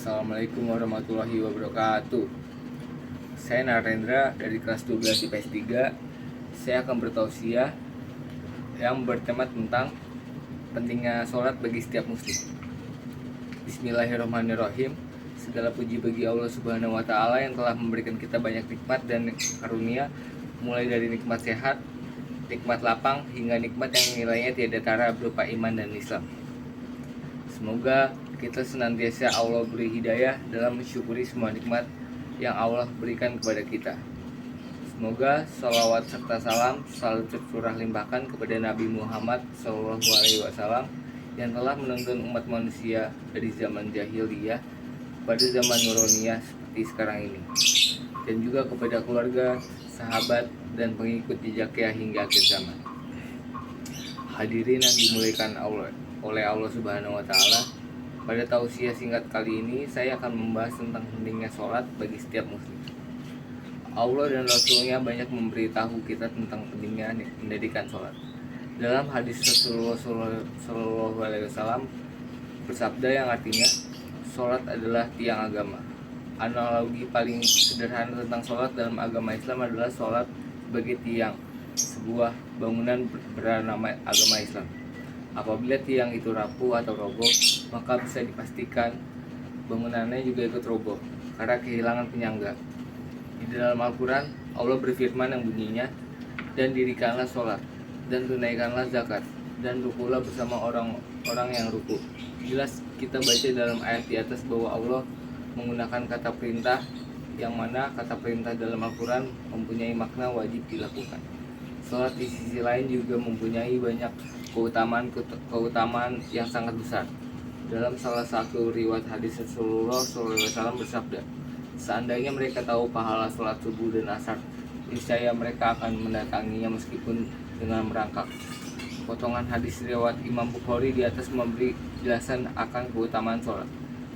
Assalamualaikum warahmatullahi wabarakatuh. Saya Narendra dari kelas 12 IPS 3. Saya akan bertausiah yang bertema tentang pentingnya sholat bagi setiap muslim. Bismillahirrahmanirrahim. Segala puji bagi Allah Subhanahu wa Ta'ala yang telah memberikan kita banyak nikmat dan karunia, mulai dari nikmat sehat, nikmat lapang, hingga nikmat yang nilainya tiada tara berupa iman dan Islam. Semoga kita senantiasa Allah beri hidayah dalam mensyukuri semua nikmat yang Allah berikan kepada kita. Semoga salawat serta salam selalu tercurah limpahkan kepada Nabi Muhammad SAW yang telah menuntun umat manusia dari zaman jahiliyah pada zaman nuroniyah seperti sekarang ini, dan juga kepada keluarga, sahabat, dan pengikut jejaknya hingga akhir zaman. Hadirin yang dimuliakan oleh Allah Subhanahu wa Ta'ala, pada tausiah singkat kali ini saya akan membahas tentang pentingnya sholat bagi setiap muslim. Allah dan Rasulnya banyak memberitahu kita tentang pentingnya mendirikan sholat. Dalam hadis Rasulullah SAW bersabda yang artinya, sholat adalah tiang agama. Analogi paling sederhana tentang sholat dalam agama Islam adalah sholat sebagai tiang sebuah bangunan bernama agama Islam. Apabila tiang itu rapuh atau roboh, maka bisa dipastikan bangunannya juga ikut roboh karena kehilangan penyangga. Di dalam Al-Quran, Allah berfirman yang bunyinya, dan dirikanlah sholat, dan tunaikanlah zakat, dan rukulah bersama orang-orang yang ruku. Jelas kita baca dalam ayat di atas bahwa Allah menggunakan kata perintah, yang mana kata perintah dalam Al-Quran mempunyai makna wajib dilakukan. Sholat di sisi lain juga mempunyai banyak keutamaan yang sangat besar. Dalam salah satu riwayat hadis Rasulullah SAW bersabda, seandainya mereka tahu pahala sholat subuh dan asar, niscaya mereka akan mendatanginya meskipun dengan merangkak. Potongan hadis riwayat Imam Bukhari di atas memberi jelasan akan keutamaan sholat.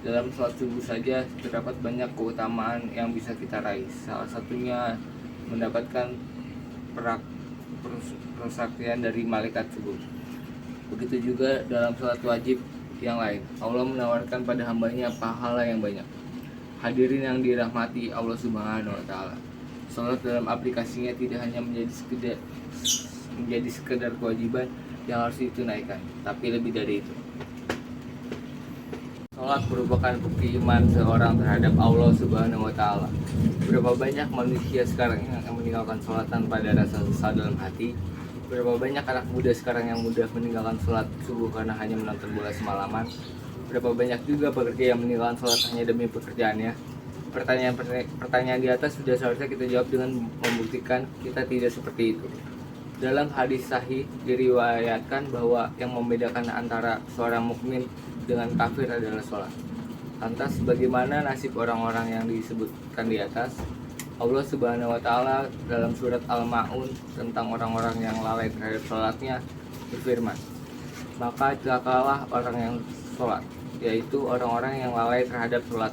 Dalam sholat subuh saja terdapat banyak keutamaan yang bisa kita raih. Salah satunya mendapatkan persaktian dari malaikat subuh. Begitu juga dalam sholat wajib yang lain, Allah menawarkan pada hambanya pahala yang banyak. Hadirin yang dirahmati Allah Subhanahu wa Ta'ala, sholat dalam aplikasinya tidak hanya menjadi sekedar kewajiban yang harus ditunaikan, tapi lebih dari itu. Sholat merupakan bukti iman seorang terhadap Allah Subhanahu wa Ta'ala. Berapa banyak manusia sekarang yang meninggalkan sholat tanpa ada rasa sesal dalam hati? Berapa banyak anak muda sekarang yang mudah meninggalkan sholat subuh karena hanya menonton bola semalaman? Berapa banyak juga pekerja yang meninggalkan sholat hanya demi pekerjaannya? Pertanyaan di atas sudah seharusnya kita jawab dengan membuktikan kita tidak seperti itu. Dalam hadis sahih diriwayatkan bahwa yang membedakan antara seorang mukmin dengan kafir adalah sholat. Lantas bagaimana nasib orang-orang yang disebutkan di atas? Allah Subhanahu wa Ta'ala dalam surat Al-Ma'un tentang orang-orang yang lalai terhadap sholatnya berfirman, maka celakalah orang yang sholat, yaitu orang-orang yang lalai terhadap sholat.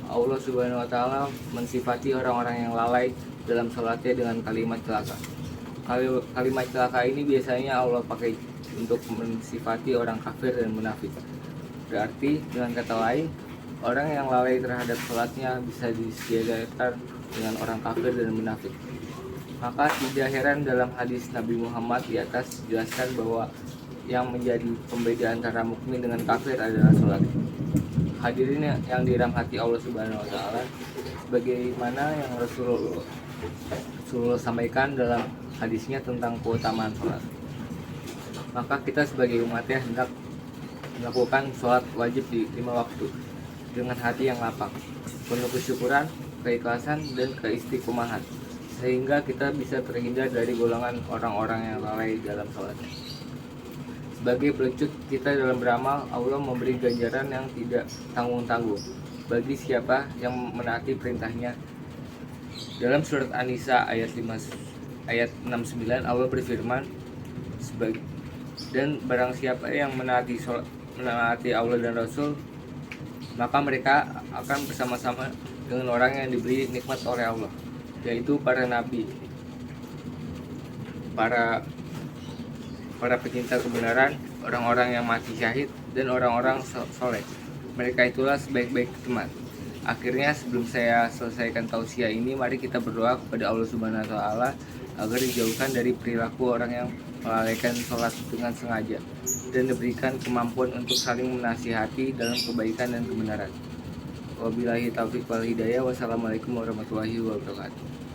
Allah Subhanahu wa Ta'ala mensifati orang-orang yang lalai dalam sholatnya dengan kalimat celaka. Kalimat celaka ini biasanya Allah pakai untuk mensifati orang kafir dan munafik. Berarti dengan kata lain, orang yang lalai terhadap sholatnya bisa disediakan dengan orang kafir dan munafik. Maka tidak heran dalam hadis Nabi Muhammad di atas dijelaskan bahwa yang menjadi pembeda antara mukmin dengan kafir adalah sholat. Hadirin yang dirahmati Allah Subhanahu wa Ta'ala, bagaimana yang Rasulullah sampaikan dalam hadisnya tentang keutamaan sholat. Maka kita sebagai umatnya hendak melakukan sholat wajib di 5 waktu dengan hati yang lapang, penuh kesyukuran, keikhlasan, dan keistiqomahan, sehingga kita bisa terhindar dari golongan orang-orang yang lalai dalam sholatnya. Sebagai pelecut kita dalam beramal, Allah memberi ganjaran yang tidak tanggung-tanggung bagi siapa yang menaati perintahnya. Dalam surat An-Nisa ayat 69 Allah berfirman, dan barang siapa yang menaati Allah dan Rasul, maka mereka akan bersama-sama dengan orang yang diberi nikmat oleh Allah, yaitu para nabi, para pecinta kebenaran, orang-orang yang mati syahid, dan orang-orang soleh. Mereka itulah sebaik-baik teman. Akhirnya sebelum saya selesaikan tausiah ini, mari kita berdoa kepada Allah Subhanahu wa taala agar dijauhkan dari perilaku orang yang melalaikan sholat dengan sengaja dan diberikan kemampuan untuk saling menasihati dalam kebaikan dan kebenaran. Wabillahi taufiq wal hidayah. Wassalamualaikum warahmatullahi wabarakatuh.